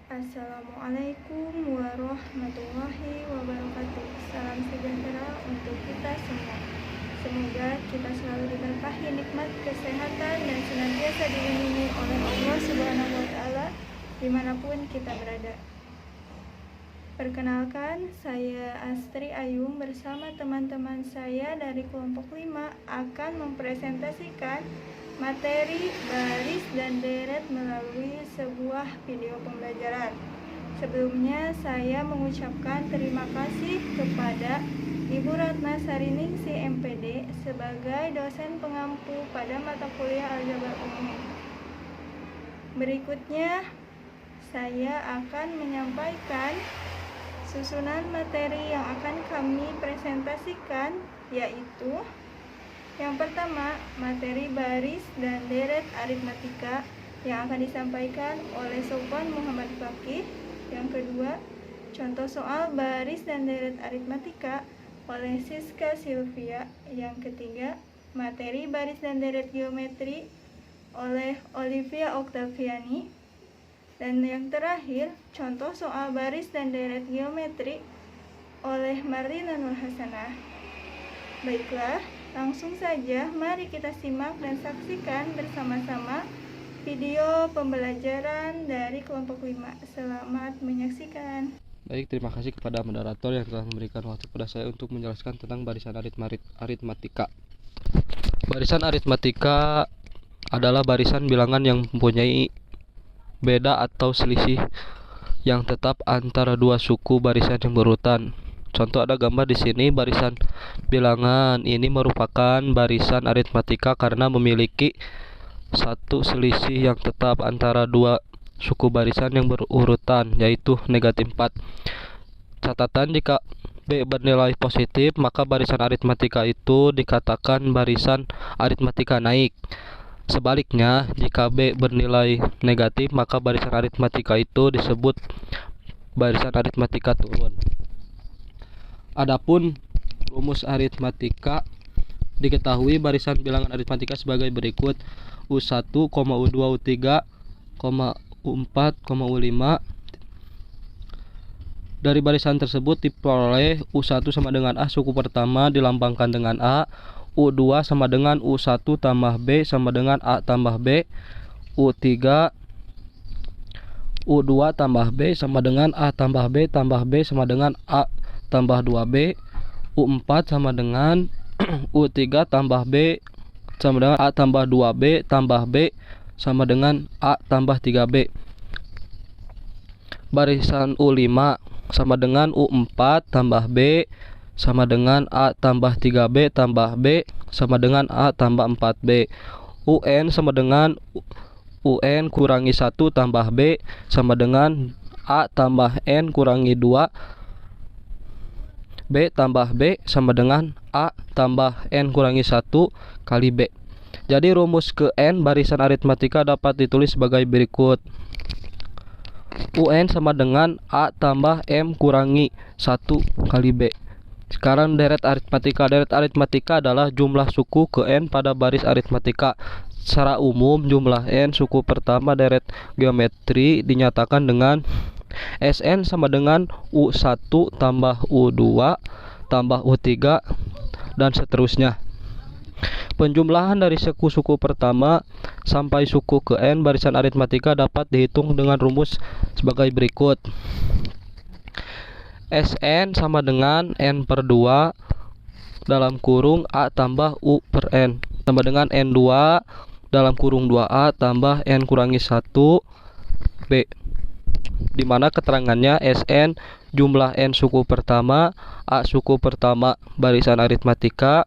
Assalamualaikum warahmatullahi wabarakatuh. Salam sejahtera untuk kita semua. Semoga kita selalu diberkahi nikmat kesehatan dan senantiasa dilindungi oleh Allah Subhanahu wa Ta'ala dimanapun kita berada. Perkenalkan, saya Astri Ayung bersama teman-teman saya dari kelompok 5 akan mempresentasikan materi baris dan deret melalui sebuah video pembelajaran. Sebelumnya saya mengucapkan terima kasih kepada Ibu Ratna Sariningsi MPD sebagai dosen pengampu pada mata kuliah Aljabar Umum. Berikutnya saya akan menyampaikan susunan materi yang akan kami presentasikan, yaitu yang pertama, materi baris dan deret aritmatika yang akan disampaikan oleh Sofwan Muhammad Fakih. Yang kedua, contoh soal baris dan deret aritmatika oleh Siska Sylvia. Yang ketiga, materi baris dan deret geometri oleh Olivia Oktaviani. Dan yang terakhir, contoh soal baris dan deret geometri oleh Marlina Nur Hasanah. Baiklah, langsung saja mari kita simak dan saksikan bersama-sama video pembelajaran dari kelompok 5. Selamat menyaksikan. Baik, terima kasih kepada moderator yang telah memberikan waktu kepada saya untuk menjelaskan tentang barisan aritmatika. Barisan aritmatika adalah barisan bilangan yang mempunyai beda atau selisih yang tetap antara dua suku barisan yang berurutan. Contoh ada gambar di sini. Barisan bilangan ini merupakan barisan aritmatika karena memiliki satu selisih yang tetap antara dua suku barisan yang berurutan, yaitu negatif 4. Catatan, jika B bernilai positif, maka barisan aritmatika itu dikatakan barisan aritmatika naik. Sebaliknya, jika B bernilai negatif, maka barisan aritmatika itu disebut barisan aritmatika turun. Adapun rumus aritmatika, diketahui barisan bilangan aritmatika sebagai berikut: U1, U2, U3, U4, U5. Dari barisan tersebut diperoleh U1 sama dengan A suku pertama dilambangkan dengan A, U2 sama dengan U1 tambah B sama dengan A tambah B, U3 U2 tambah B sama dengan A tambah B sama dengan A tambah 2B, U4 sama dengan U3 tambah B sama dengan A tambah 2B tambah B sama dengan A tambah 3B. Barisan U5 sama dengan U4 tambah B sama dengan A tambah 3B tambah B sama dengan A tambah 4B. UN sama dengan UN kurangi 1 tambah B sama dengan A tambah N kurangi 2 B tambah B sama dengan A tambah N kurangi 1 kali B. Jadi rumus ke N barisan aritmatika dapat ditulis sebagai berikut: UN sama dengan A tambah M kurangi 1 kali B. Sekarang deret aritmatika. Deret aritmatika adalah jumlah suku ke N pada baris aritmatika. Secara umum, jumlah N suku pertama deret geometri dinyatakan dengan Sn sama dengan U1 tambah U2 tambah U3 dan seterusnya. Penjumlahan dari suku-suku pertama sampai suku ke N barisan aritmatika dapat dihitung dengan rumus sebagai berikut: Sn sama dengan N per 2 dalam kurung A tambah U per N tambah dengan N2 dalam kurung 2A tambah N kurangi 1 B, dimana keterangannya Sn jumlah N suku pertama, A suku pertama barisan aritmatika,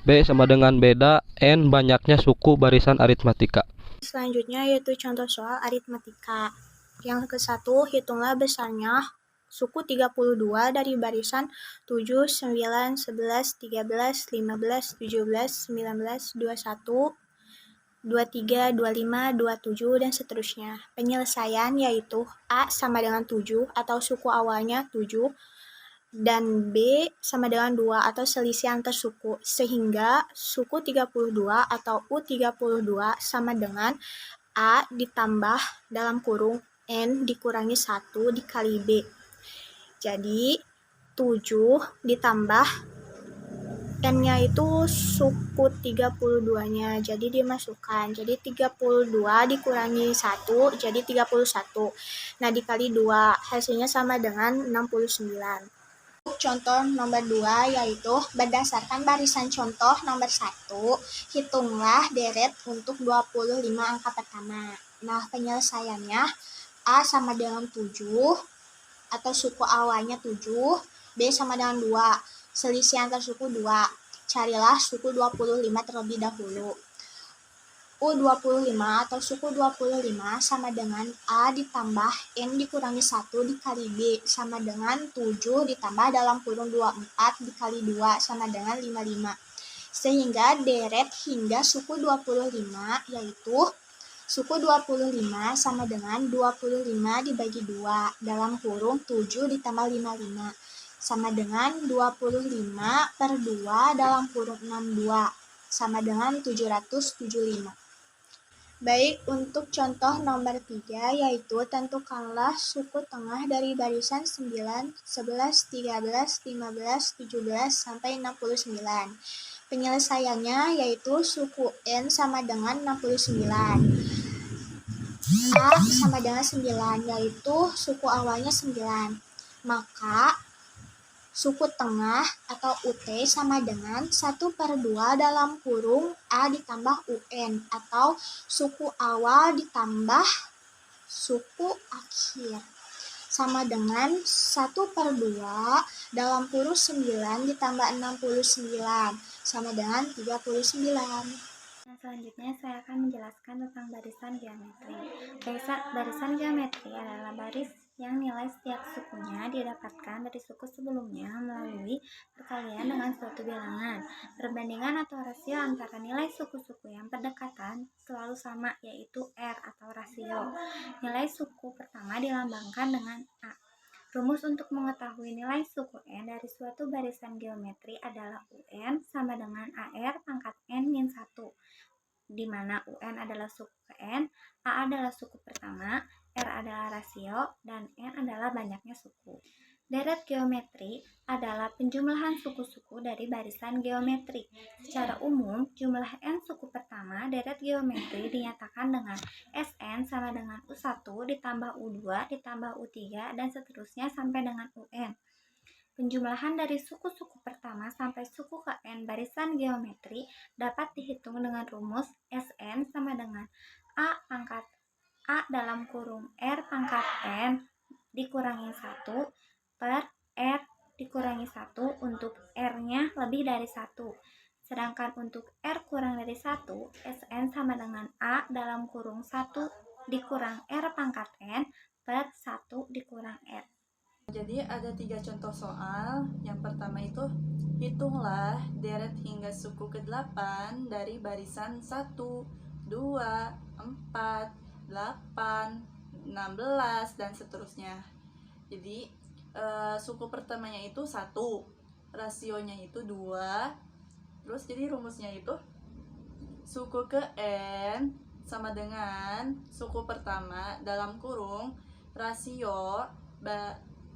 B sama dengan beda N banyaknya suku barisan aritmatika. Selanjutnya yaitu contoh soal aritmatika. Yang ke-1, hitunglah besarnya suku 32 dari barisan 7, 9, 11, 13, 15, 17, 19, 21, 23, 25, 27, dan seterusnya. Penyelesaian yaitu A sama dengan 7 atau suku awalnya 7 dan B sama dengan 2 atau selisih antar suku, sehingga suku 32 atau U32 sama dengan A ditambah dalam kurung N dikurangi 1 dikali B. Jadi 7 ditambah N-nya itu suku 32-nya, jadi dimasukkan. Jadi 32 dikurangi 1, jadi 31. Nah, dikali 2, hasilnya sama dengan 69. Contoh nomor 2 yaitu berdasarkan barisan contoh nomor 1, hitunglah deret untuk 25 angka pertama. Nah, penyelesaiannya A sama dengan 7 atau suku awalnya 7, B sama dengan 2. Selisih antar suku 2. Carilah suku 25 terlebih dahulu. U25 atau suku 25 sama dengan A ditambah N dikurangi 1 dikali B sama dengan 7 ditambah dalam kurung 24 dikali 2 sama dengan 55. Sehingga deret hingga suku 25 yaitu suku 25 sama dengan 25 dibagi 2 dalam kurung 7 ditambah 55 sama dengan 25 per 2 dalam kurung 62 sama dengan 775. Baik, untuk contoh nomor 3 yaitu tentukanlah suku tengah dari barisan 9, 11, 13, 15, 17, sampai 69. Penyelesaiannya yaitu suku N sama dengan 69. A sama dengan 9, yaitu suku awalnya 9. Maka suku tengah atau UT sama dengan 1/2 dalam kurung A ditambah UN atau suku awal ditambah suku akhir sama dengan 1/2 dalam kurung 9 ditambah 69 sama dengan 39. Nah, selanjutnya saya akan menjelaskan tentang barisan geometri. Barisan geometri adalah baris yang nilai setiap sukunya didapatkan dari suku sebelumnya melalui perkalian dengan suatu bilangan. Perbandingan atau rasio antara nilai suku-suku yang berdekatan selalu sama, yaitu R atau rasio. Nilai suku pertama dilambangkan dengan A. Rumus untuk mengetahui nilai suku N dari suatu barisan geometri adalah UN sama dengan AR pangkat N min 1, di mana UN adalah suku ke N, A adalah suku pertama, R adalah rasio, dan N adalah banyaknya suku. Deret geometri adalah penjumlahan suku-suku dari barisan geometri. Secara umum, jumlah N suku pertama deret geometri dinyatakan dengan Sn sama dengan U1 ditambah U2 ditambah U3 dan seterusnya sampai dengan UN. Penjumlahan dari suku-suku pertama sampai suku ke N barisan geometri dapat dihitung dengan rumus Sn sama dengan A pangkat A dalam kurung R pangkat N dikurangi 1 per R dikurangi 1 untuk R-nya lebih dari 1. Sedangkan untuk R kurang dari 1, Sn sama dengan A dalam kurung 1 dikurang R pangkat N per 1 dikurang R. Jadi ada 3 contoh soal. Yang pertama itu hitunglah deret hingga suku ke-8 dari barisan 1, 2, 4, 8, 16 dan seterusnya. Jadi suku pertamanya itu 1, rasionya itu 2. Terus jadi rumusnya itu suku ke N sama dengan suku pertama dalam kurung rasio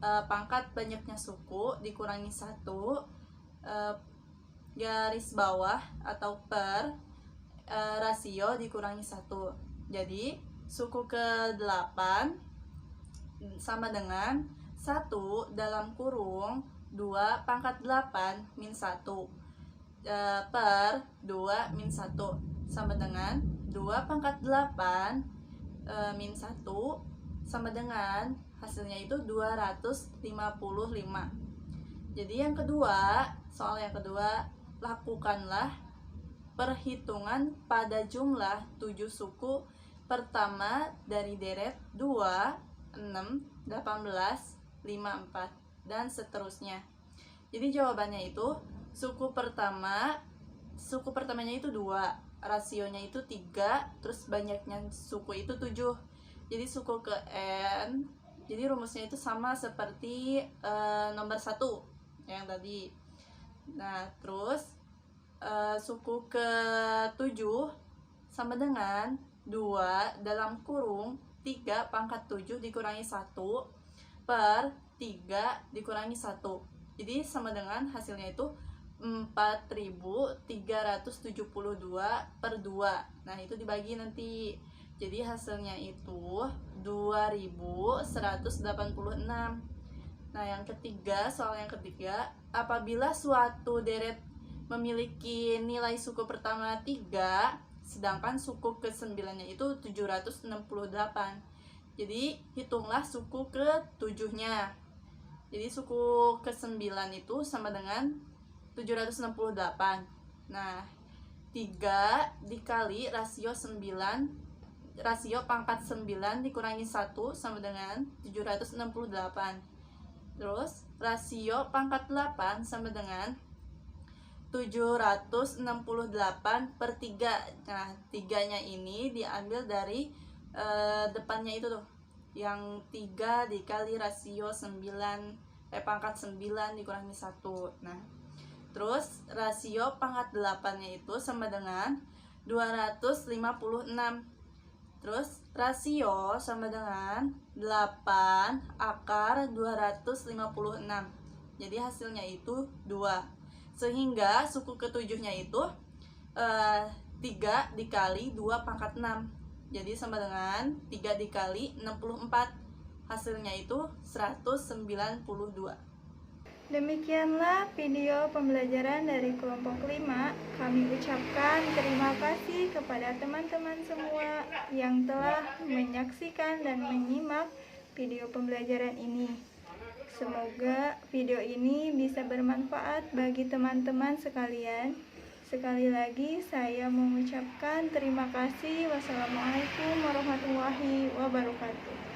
pangkat banyaknya suku dikurangi 1 garis bawah atau per rasio dikurangi 1. Jadi suku ke-8 sama dengan 1 dalam kurung 2 pangkat 8 min 1 per 2 min 1 sama dengan 2 pangkat 8 min 1 sama dengan hasilnya itu 255. Jadi yang kedua, soal yang kedua, lakukanlah perhitungan pada jumlah 7 suku pertama dari deret 2, 6, 18, 5, 4 dan seterusnya. Jadi jawabannya itu suku pertamanya itu 2, rasionya itu 3, terus banyaknya suku itu 7. Jadi suku ke N, jadi rumusnya itu sama seperti nomor 1 yang tadi. Nah, terus suku ke 7 sama dengan 2 dalam kurung 3 pangkat 7 dikurangi 1 per 3 dikurangi 1. Jadi sama dengan hasilnya itu 4.372 per 2. Nah, itu dibagi nanti. Jadi hasilnya itu 2.186. Nah, yang ketiga, soal yang ketiga, apabila suatu deret memiliki nilai suku pertama 3, sedangkan suku ke-9-nya itu 768. Jadi, hitunglah suku ke-7-nya. Jadi, suku ke-9 itu sama dengan 768. Nah, 3 dikali rasio 9, rasio pangkat 9 dikurangi 1 sama dengan 768. Terus, rasio pangkat 8 sama dengan 768 per 3. Nah, 3-nya ini diambil dari depannya itu tuh. Yang 3 dikali rasio 9, pangkat 9 dikurangi 1. Nah, terus rasio pangkat 8-nya itu sama dengan 256. Terus rasio sama dengan 8 akar 256. Jadi hasilnya itu 2. Sehingga suku ke-7-nya itu 3 dikali 2 pangkat 6. Jadi sama dengan 3 dikali 64. Hasilnya itu 192. Demikianlah video pembelajaran dari kelompok 5. Kami ucapkan terima kasih kepada teman-teman semua yang telah menyaksikan dan menyimak video pembelajaran ini. Semoga video ini bisa bermanfaat bagi teman-teman sekalian. Sekali lagi saya mengucapkan terima kasih. Wassalamualaikum warahmatullahi wabarakatuh.